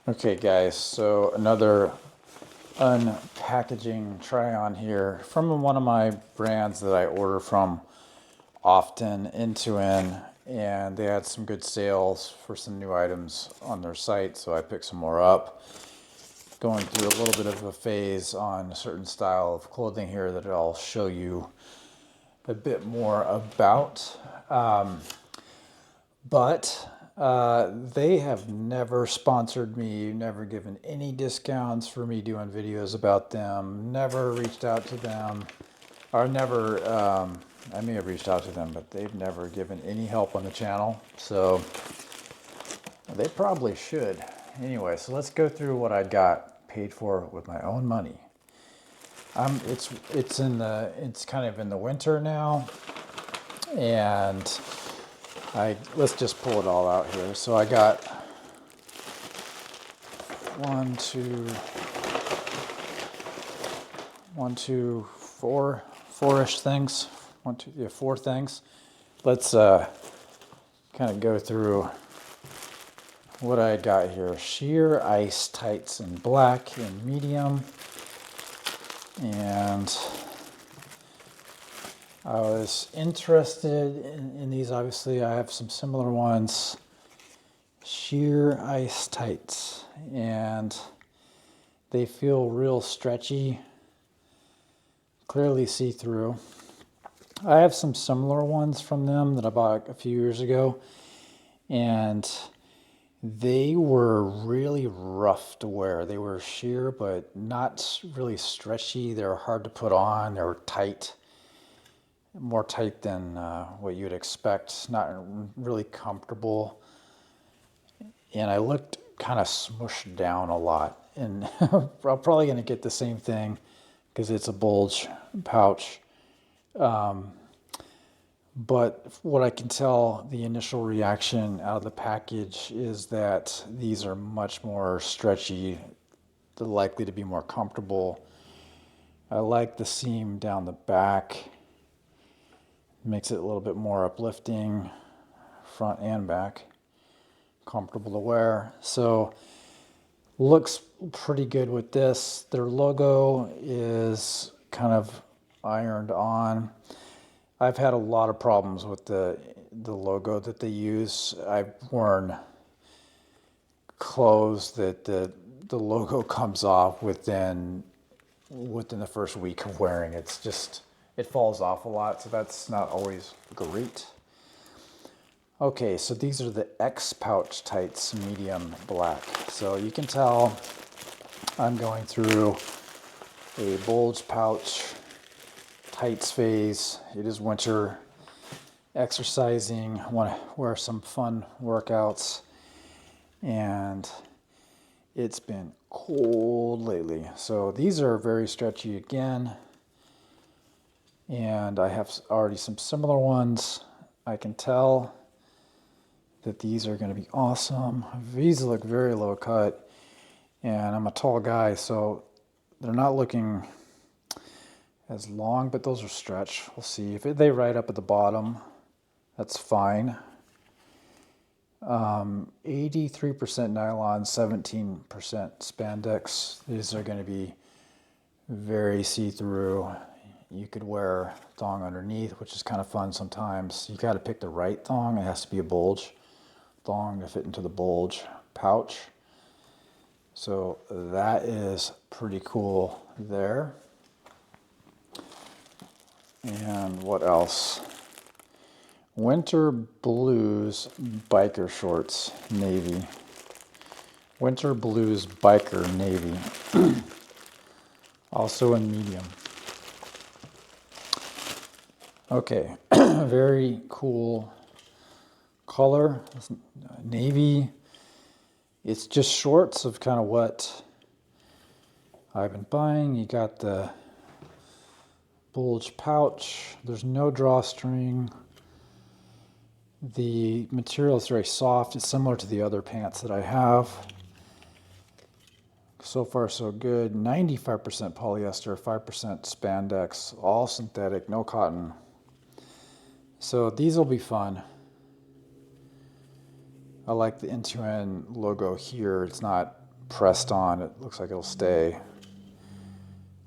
Okay guys, so another unpackaging try on here from one of my brands that I order from often, N2N, and they had some good sales for some new items on their site, so I picked some more up. Going through a little bit of a phase on a certain style of clothing here that I'll show you a bit more about. But they have never sponsored me, never given any discounts for me doing videos about them, never reached out to them, or never, I may have reached out to them, but they've never given any help on the channel. So they probably should. Anyway, so let's go through what I got paid for with my own money. It's kind of in the winter now, and let's just pull it all out here. So I got four-ish things. Four things. Let's kind of go through what I got here. Sheer ice tights in black and medium. And I was interested in these. Obviously, I have some similar ones. Sheer ice tights, and they feel real stretchy, clearly see-through. I have some similar ones from them that I bought a few years ago, and they were really rough to wear. They were sheer, but not really stretchy. They were hard to put on. They were tight. More tight than what you'd expect, not really comfortable. And I looked kind of smushed down a lot. And I'm probably going to get the same thing because it's a bulge pouch. But what I can tell, the initial reaction out of the package is that these are much more stretchy. They're likely to be more comfortable. I like the seam down the back. Makes it a little bit more uplifting, front and back, comfortable to wear. So looks pretty good with this. Their logo is kind of ironed on. I've had a lot of problems with the logo that they use. I've worn clothes that the logo comes off within the first week of wearing. It's just, it falls off a lot, so that's not always great. Okay, so these are the X pouch tights, medium black. So you can tell I'm going through a bulge pouch tights phase. It is winter, exercising, want to wear some fun workouts, and it's been cold lately. So these are very stretchy again. And I have already some similar ones. I can tell that these are going to be awesome. These look very low cut, and I'm a tall guy, so they're not looking as long, but those are stretch. We'll see. If they ride up at the bottom, that's fine. 83% nylon, 17% spandex. These are going to be very see-through. You could wear thong underneath, which is kind of fun sometimes. You got to pick the right thong. It has to be a bulge thong to fit into the bulge pouch. So that is pretty cool there. And what else? Winter Blues biker shorts, navy. Winter Blues biker navy. Also in medium. Okay, very cool color, navy. It's just shorts of kind of what I've been buying. You got the bulge pouch. There's no drawstring. The material is very soft. It's similar to the other pants that I have. So far, so good. 95% polyester, 5% spandex, all synthetic, no cotton. So these will be fun. I like the N2N logo here. It's not pressed on, it looks like it'll stay.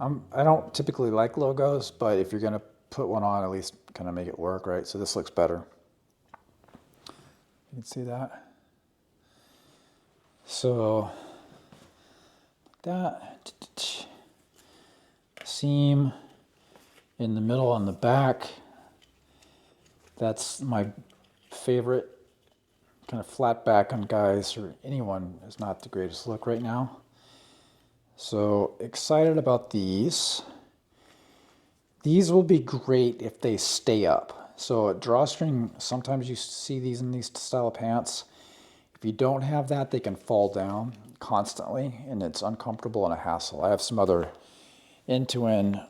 I don't typically like logos, but if you're gonna put one on, at least kind of make it work, right? So this looks better. You can see that. So that seam in the middle on the back, that's my favorite. Kind of flat back on guys or anyone is not the greatest look right now. So excited about these. These will be great if they stay up. So a drawstring, sometimes you see these in these style of pants. If you don't have that, they can fall down constantly and it's uncomfortable and a hassle. I have some other N2N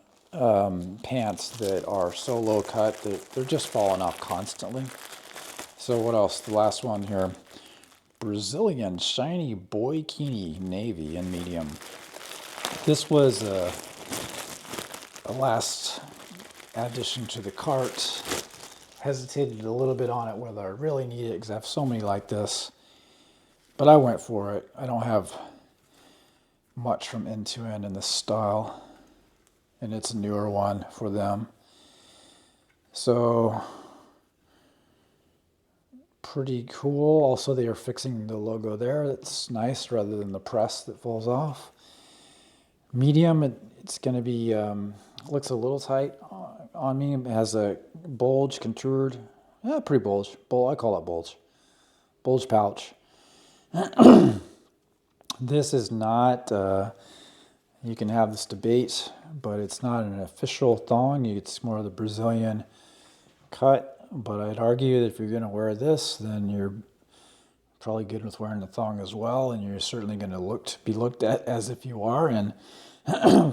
pants that are so low cut that they're just falling off constantly. So what else? The last one here, Brazilian shiny bikini navy in medium. This was a last addition to the cart. Hesitated a little bit on it whether I really need it because I have so many like this. But I went for it. I don't have much from N2N in this style. And it's a newer one for them. So pretty cool. Also, they are fixing the logo there. That's nice rather than the press that falls off. Medium, it's going to be, looks a little tight on me. It has a bulge, contoured, pretty bulge. I call it bulge. Bulge pouch. This is not, you can have this debate, but it's not an official thong. It's more of the Brazilian cut. But I'd argue that if you're going to wear this, then you're probably good with wearing the thong as well, and you're certainly going to be looked at as if you are. And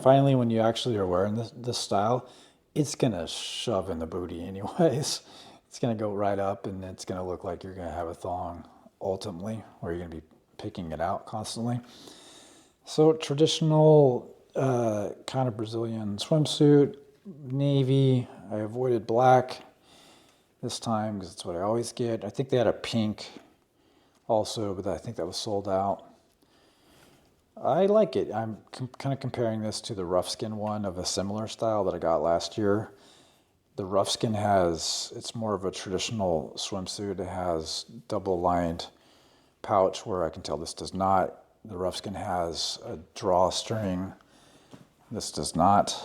finally, when you actually are wearing this style, it's going to shove in the booty anyways. It's going to go right up, and it's going to look like you're going to have a thong ultimately, or you're going to be picking it out constantly. So traditional kind of Brazilian swimsuit, navy. I avoided black this time because it's what I always get. I think they had a pink also, but I think that was sold out. I like it. I'm kind of comparing this to the rough skin one of a similar style that I got last year. The rough skin it's more of a traditional swimsuit. It has double lined pouch where I can tell this does not. The rough skin has a drawstring. This does not.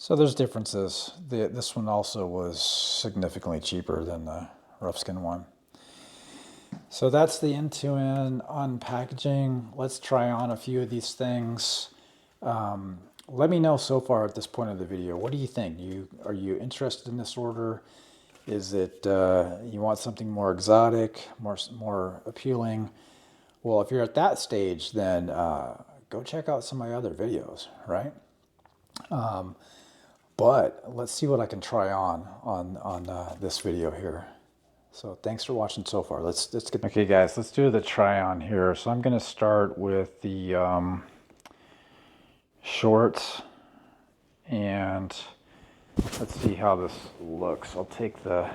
So there's differences. This one also was significantly cheaper than the rough skin one. So that's the N2N unpackaging. Let's try on a few of these things. Let me know so far at this point of the video. What do you think? Are you interested in this order? Is it you want something more exotic, more appealing? Well, if you're at that stage, then go check out some of my other videos, right? But let's see what I can try on this video here. So thanks for watching so far. Let's get. Okay, guys, let's do the try on here. So I'm going to start with the shorts, and let's see how this looks. I'll take the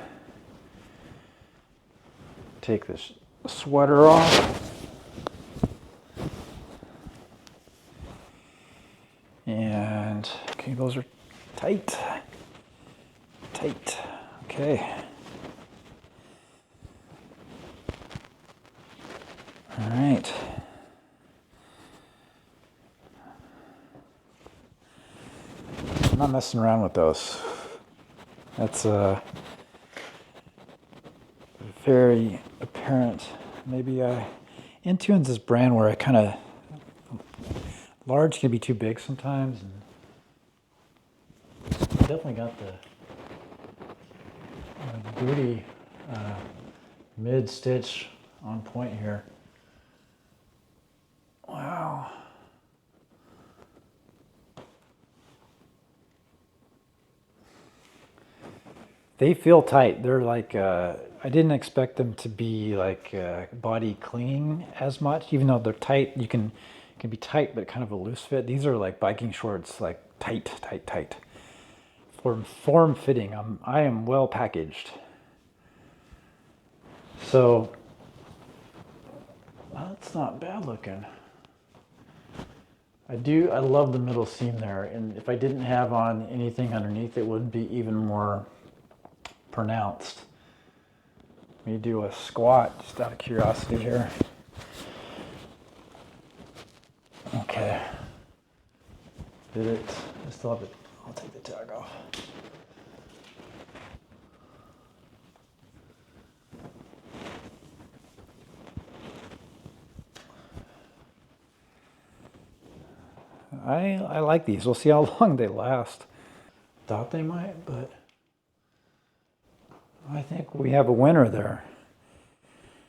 sweater off. And okay, those are tight. Okay. All right. I'm not messing around with those. That's very apparent. Maybe N2N's this brand where I kind of large can be too big sometimes, and definitely got the booty mid stitch on point here. Wow. They feel tight. They're like, I didn't expect them to be like body clinging as much, even though they're tight. You can be tight, but kind of a loose fit. These are like biking shorts, like tight. Form fitting. I am well packaged. So That's not bad looking. I love the middle seam there, and if I didn't have on anything underneath, it would be even more pronounced. Let me do a squat, just out of curiosity here. Okay. Did it? I still have it. I'll take the tag off. I like these. We'll see how long they last. Thought they might, but I think we have a winner there.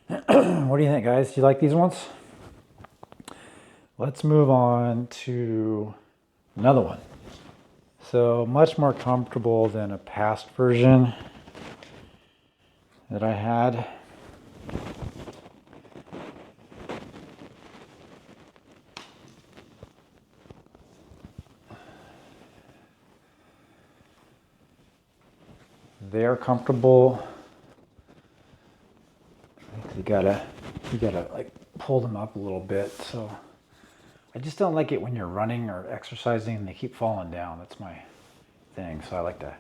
What do you think, guys? Do you like these ones? Let's move on to another one. So much more comfortable than a past version that I had. They're comfortable. You gotta like pull them up a little bit. So I just don't like it when you're running or exercising and they keep falling down. That's my thing. So I like to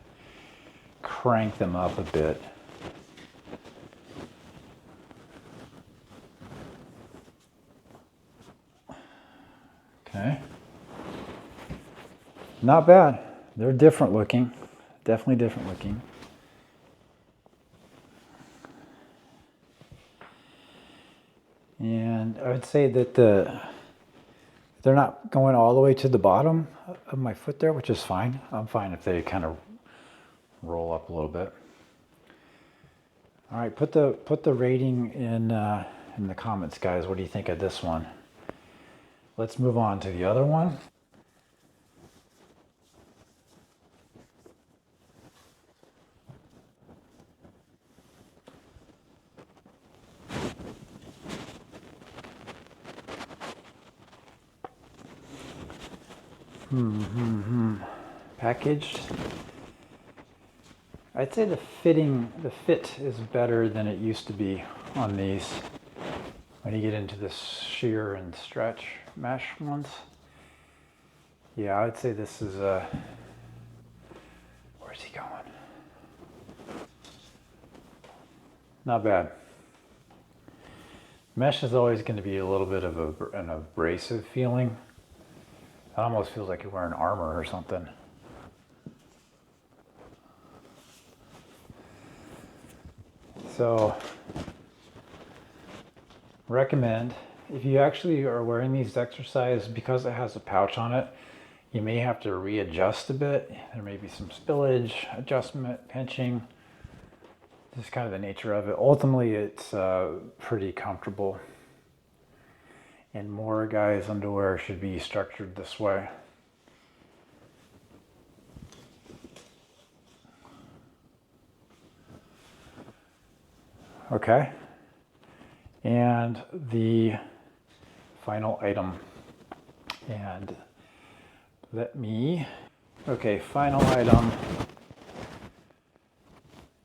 crank them up a bit. Okay. Not bad. They're different looking. Definitely different looking. And I would say that they're not going all the way to the bottom of my foot there, which is fine. I'm fine if they kind of roll up a little bit. All right, put the rating in the comments, guys. What do you think of this one? Let's move on to the other one. Packaged. I'd say the fit is better than it used to be on these. When you get into the sheer and stretch mesh ones. Yeah, I'd say this is where's he going? Not bad. Mesh is always going to be a little bit of an abrasive feeling. It almost feels like you're wearing armor or something. So, recommend, if you actually are wearing these exercise, because it has a pouch on it, you may have to readjust a bit. There may be some spillage, adjustment, pinching. Just kind of the nature of it. Ultimately, it's pretty comfortable. And more guys' underwear should be structured this way. Okay. And the final item. And okay, final item.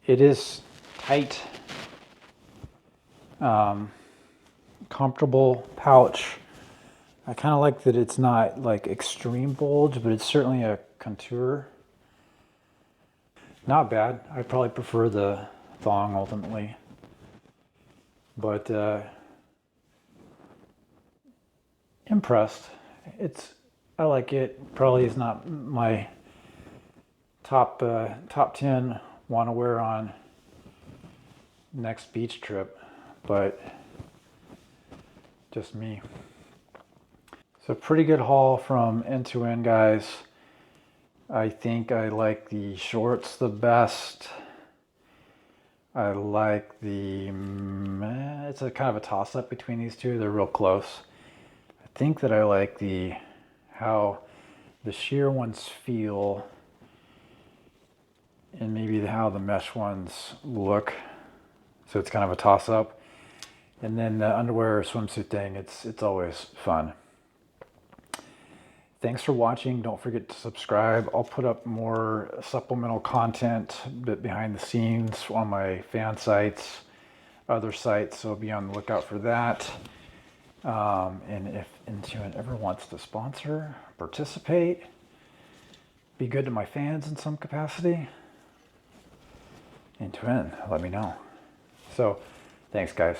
It is tight, comfortable pouch. I kind of like that it's not like extreme bulge, but it's certainly a contour. Not bad. I probably prefer the thong ultimately, but impressed. I like it. Probably is not my top 10 want to wear on next beach trip, but just me. So pretty good haul from N2N, guys. I think I like the shorts the best. I like it's a kind of a toss-up between these two. They're real close. I think that I like how the sheer ones feel, and maybe how the mesh ones look. So it's kind of a toss-up. And then the underwear or swimsuit thing, it's always fun. Thanks for watching. Don't forget to subscribe. I'll put up more supplemental content, a bit behind the scenes on my fan sites, other sites, so be on the lookout for that. And if N2N ever wants to sponsor, participate, be good to my fans in some capacity, N2N, let me know. So, thanks guys.